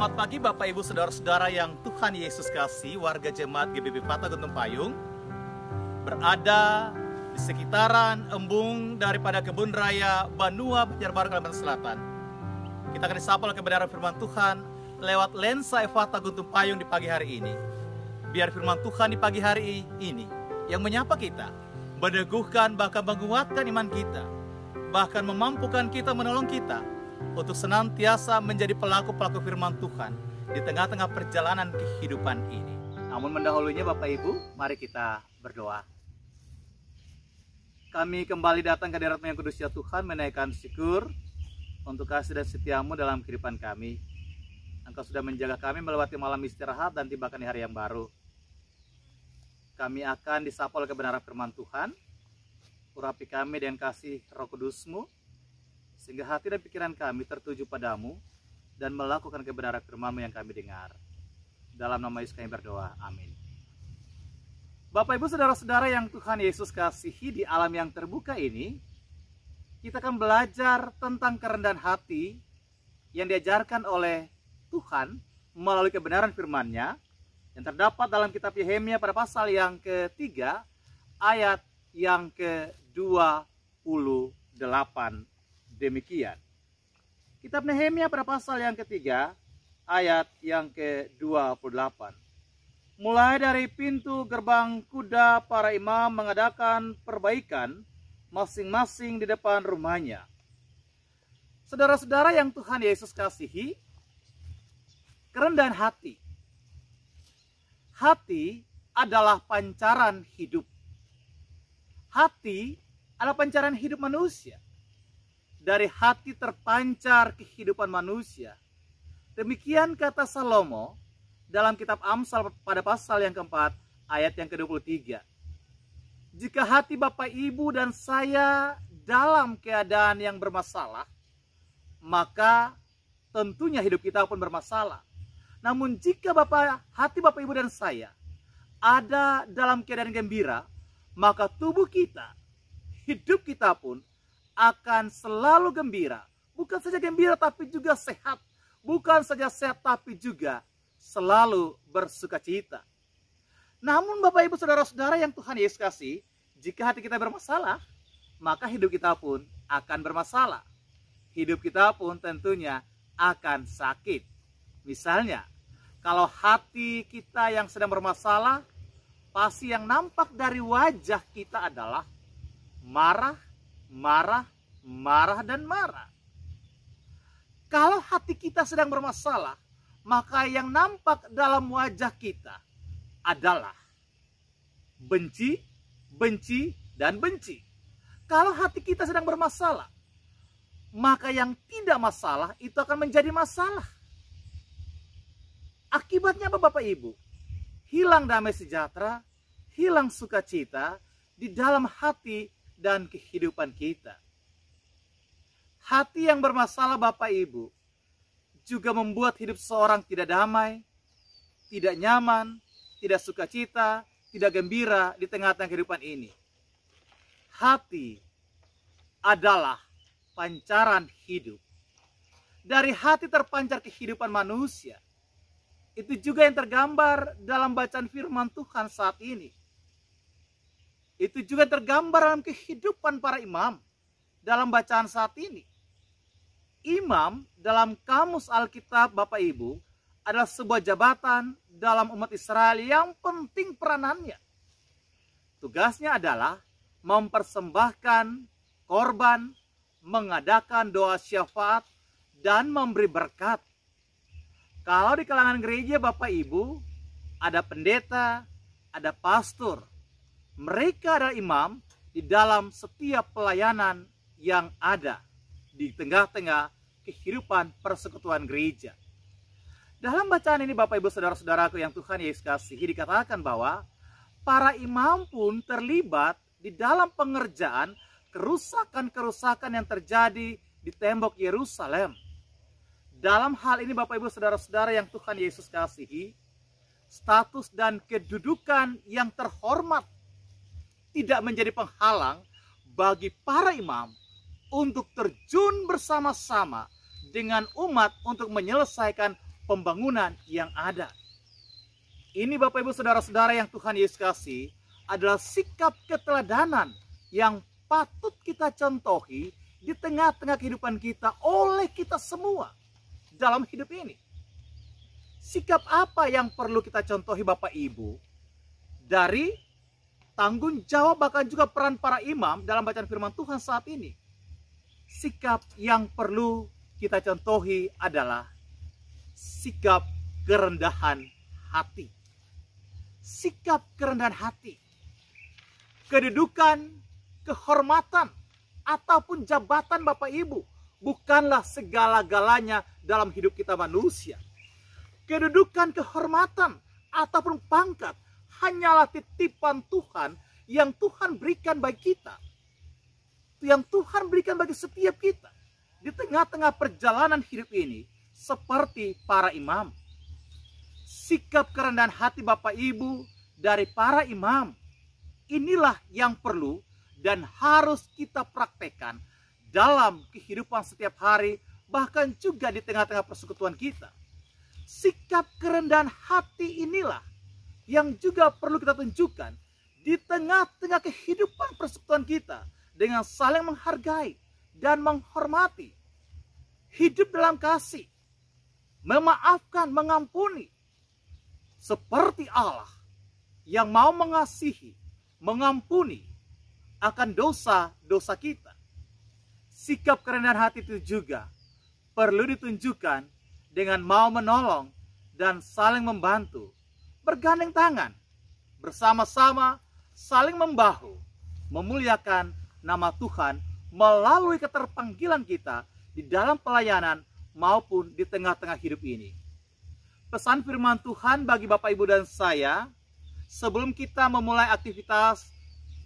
Selamat pagi Bapak Ibu Saudara-saudara yang Tuhan Yesus kasih, warga jemaat GBB Pata Gunung Payung, berada di sekitaran embung daripada kebun raya Banua, Banjarbaru, Kalimantan Selatan. Kita akan disapa oleh kebenaran firman Tuhan lewat lensa Efata Gunung Payung di pagi hari ini. Biar firman Tuhan di pagi hari ini yang menyapa kita, meneguhkan bahkan menguatkan iman kita, bahkan memampukan kita, menolong kita untuk senantiasa menjadi pelaku-pelaku firman Tuhan di tengah-tengah perjalanan kehidupan ini. Namun mendahulunya Bapak Ibu, mari kita berdoa. Kami kembali datang ke hadirat-Mu yang kudus ya Tuhan, menaikkan syukur untuk kasih dan setiamu dalam kehidupan kami. Engkau sudah menjaga kami melewati malam istirahat dan tibakan di hari yang baru. Kami akan disapa oleh kebenaran firman Tuhan. Urapi kami dengan kasih Roh Kudus-Mu, sehingga hati dan pikiran kami tertuju padamu dan melakukan kebenaran firman-Mu yang kami dengar. Dalam nama Yesus kami berdoa, amin. Bapak Ibu Saudara-saudara yang Tuhan Yesus kasihi, di alam yang terbuka ini, kita akan belajar tentang kerendahan hati yang diajarkan oleh Tuhan melalui kebenaran firman-Nya yang terdapat dalam kitab Yehemia pada pasal yang ketiga, ayat yang ke-28. Demikian. Kitab Nehemia pada pasal yang ketiga, ayat yang ke-28. Mulai dari pintu gerbang kuda, para imam mengadakan perbaikan masing-masing di depan rumahnya. Saudara-saudara yang Tuhan Yesus kasihi, kerendahan hati. Hati adalah pancaran hidup. Hati adalah pancaran hidup manusia. Dari hati terpancar kehidupan manusia. Demikian kata Salomo dalam kitab Amsal pada pasal yang keempat, ayat yang ke-23. Jika hati Bapak Ibu dan saya dalam keadaan yang bermasalah, maka tentunya hidup kita pun bermasalah. Namun jika hati Bapak Ibu dan saya ada dalam keadaan gembira, maka tubuh kita, hidup kita pun akan selalu gembira. Bukan saja gembira tapi juga sehat. Bukan saja sehat tapi juga selalu bersukacita. Namun Bapak Ibu Saudara-saudara yang Tuhan Yesus kasih, jika hati kita bermasalah, maka hidup kita pun akan bermasalah. Hidup kita pun tentunya akan sakit. Misalnya, kalau hati kita yang sedang bermasalah, pasti yang nampak dari wajah kita adalah marah, marah, dan marah. Kalau hati kita sedang bermasalah, maka yang nampak dalam wajah kita adalah benci, dan benci. Kalau hati kita sedang bermasalah, maka yang tidak masalah itu akan menjadi masalah. Akibatnya apa Bapak Ibu? Hilang damai sejahtera, hilang sukacita di dalam hati dan kehidupan kita. Hati yang bermasalah Bapak Ibu juga membuat hidup seorang tidak damai, tidak nyaman, tidak sukacita, tidak gembira di tengah-tengah kehidupan ini. Hati adalah pancaran hidup. Dari hati terpancar kehidupan manusia. Itu juga yang tergambar dalam bacaan firman Tuhan saat ini. Itu juga tergambar dalam kehidupan para imam dalam bacaan saat ini. Imam dalam kamus Alkitab Bapak Ibu adalah sebuah jabatan dalam umat Israel yang penting peranannya. Tugasnya adalah mempersembahkan korban, mengadakan doa syafaat, dan memberi berkat. Kalau di kalangan gereja Bapak Ibu ada pendeta, ada pastor. Mereka adalah imam di dalam setiap pelayanan yang ada di tengah-tengah kehidupan persekutuan gereja. Dalam bacaan ini Bapak Ibu Saudara-saudaraku yang Tuhan Yesus kasihi, dikatakan bahwa para imam pun terlibat di dalam pengerjaan kerusakan-kerusakan yang terjadi di tembok Yerusalem. Dalam hal ini Bapak Ibu Saudara-saudara yang Tuhan Yesus kasihi, status dan kedudukan yang terhormat tidak menjadi penghalang bagi para imam untuk terjun bersama-sama dengan umat untuk menyelesaikan pembangunan yang ada. Ini Bapak Ibu Saudara-saudara yang Tuhan Yesus kasih adalah sikap keteladanan yang patut kita contohi di tengah-tengah kehidupan kita oleh kita semua dalam hidup ini. Sikap apa yang perlu kita contohi Bapak Ibu dari tanggung jawab bahkan juga peran para imam dalam bacaan firman Tuhan saat ini? Sikap yang perlu kita contohi adalah sikap kerendahan hati. Sikap kerendahan hati. Kedudukan, kehormatan, ataupun jabatan Bapak Ibu bukanlah segala-galanya dalam hidup kita manusia. Kedudukan, kehormatan, ataupun pangkat hanyalah titipan Tuhan yang Tuhan berikan bagi kita. Yang Tuhan berikan bagi setiap kita. Di tengah-tengah perjalanan hidup ini, seperti para imam. Sikap kerendahan hati Bapak Ibu dari para imam, inilah yang perlu dan harus kita praktekkan dalam kehidupan setiap hari, bahkan juga di tengah-tengah persekutuan kita. Sikap kerendahan hati inilah yang juga perlu kita tunjukkan di tengah-tengah kehidupan persekutuan kita dengan saling menghargai dan menghormati. Hidup dalam kasih, memaafkan, mengampuni. Seperti Allah yang mau mengasihi, mengampuni akan dosa-dosa kita. Sikap kerendahan hati itu juga perlu ditunjukkan dengan mau menolong dan saling membantu, bergandeng tangan, bersama-sama saling membahu, memuliakan nama Tuhan melalui keterpanggilan kita di dalam pelayanan maupun di tengah-tengah hidup ini. Pesan firman Tuhan bagi Bapak Ibu dan saya, sebelum kita memulai aktivitas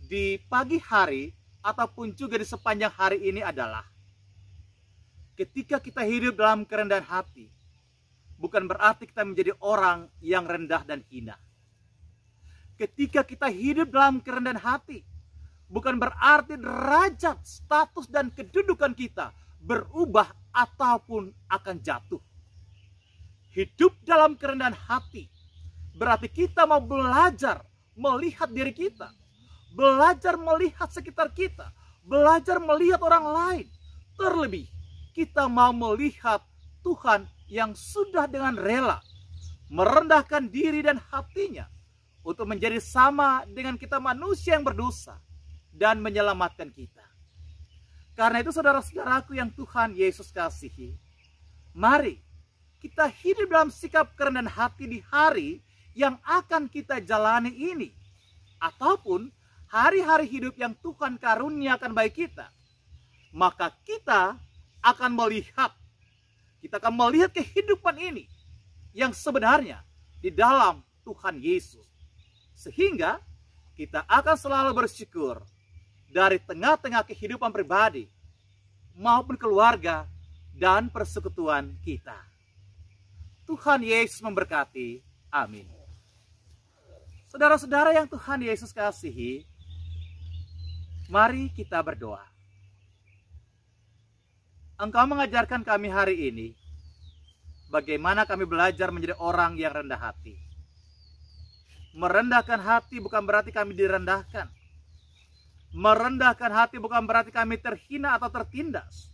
di pagi hari ataupun juga di sepanjang hari ini adalah, ketika kita hidup dalam kerendahan hati, bukan berarti kita menjadi orang yang rendah dan hina. Ketika kita hidup dalam kerendahan hati, bukan berarti derajat, status, dan kedudukan kita berubah ataupun akan jatuh. Hidup dalam kerendahan hati berarti kita mau belajar melihat diri kita, belajar melihat sekitar kita, belajar melihat orang lain. Terlebih, kita mau melihat Tuhan yang sudah dengan rela merendahkan diri dan hatinya untuk menjadi sama dengan kita manusia yang berdosa dan menyelamatkan kita. Karena itu saudara-saudaraku yang Tuhan Yesus kasihi, mari kita hidup dalam sikap kerendahan hati di hari yang akan kita jalani ini, ataupun hari-hari hidup yang Tuhan karuniakan bagi kita. Maka kita akan melihat kehidupan ini yang sebenarnya di dalam Tuhan Yesus. Sehingga kita akan selalu bersyukur dari tengah-tengah kehidupan pribadi maupun keluarga dan persekutuan kita. Tuhan Yesus memberkati. Amin. Saudara-saudara yang Tuhan Yesus kasihi, mari kita berdoa. Engkau mengajarkan kami hari ini bagaimana kami belajar menjadi orang yang rendah hati. Merendahkan hati bukan berarti kami direndahkan. Merendahkan hati bukan berarti kami terhina atau tertindas.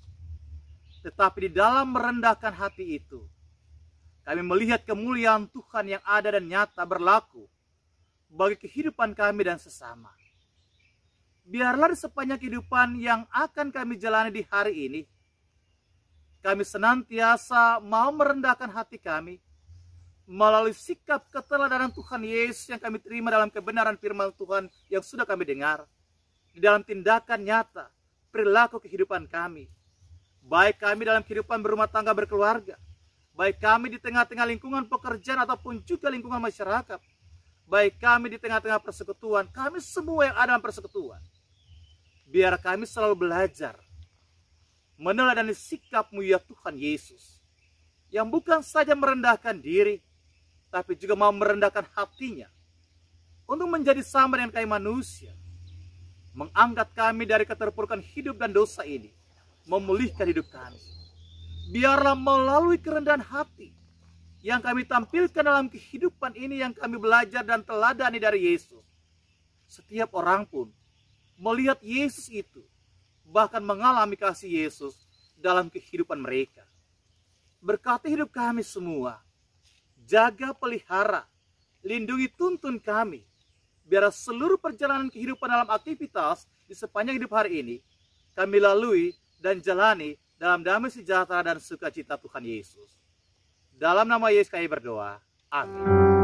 Tetapi di dalam merendahkan hati itu, kami melihat kemuliaan Tuhan yang ada dan nyata berlaku bagi kehidupan kami dan sesama. Biarlah di sepanjang kehidupan yang akan kami jalani di hari ini, kami senantiasa mau merendahkan hati kami melalui sikap keteladanan Tuhan Yesus yang kami terima dalam kebenaran firman Tuhan yang sudah kami dengar, di dalam tindakan nyata, perilaku kehidupan kami, baik kami dalam kehidupan berumah tangga berkeluarga, baik kami di tengah-tengah lingkungan pekerjaan ataupun juga lingkungan masyarakat, baik kami di tengah-tengah persekutuan, kami semua yang ada dalam persekutuan. Biar kami selalu belajar meneladani sikap-Mu ya Tuhan Yesus, yang bukan saja merendahkan diri, tapi juga mau merendahkan hatinya untuk menjadi sama dengan kami manusia, mengangkat kami dari keterpurukan hidup dan dosa ini, memulihkan hidup kami. Biarlah melalui kerendahan hati yang kami tampilkan dalam kehidupan ini, yang kami belajar dan teladani dari Yesus. Setiap orang pun melihat Yesus itu, bahkan mengalami kasih Yesus dalam kehidupan mereka. Berkati hidup kami semua, jaga, pelihara, lindungi, tuntun kami, biar seluruh perjalanan kehidupan dalam aktivitas di sepanjang hidup hari ini, kami lalui dan jalani dalam damai sejahtera dan sukacita Tuhan Yesus. Dalam nama Yesus kami berdoa. Amin.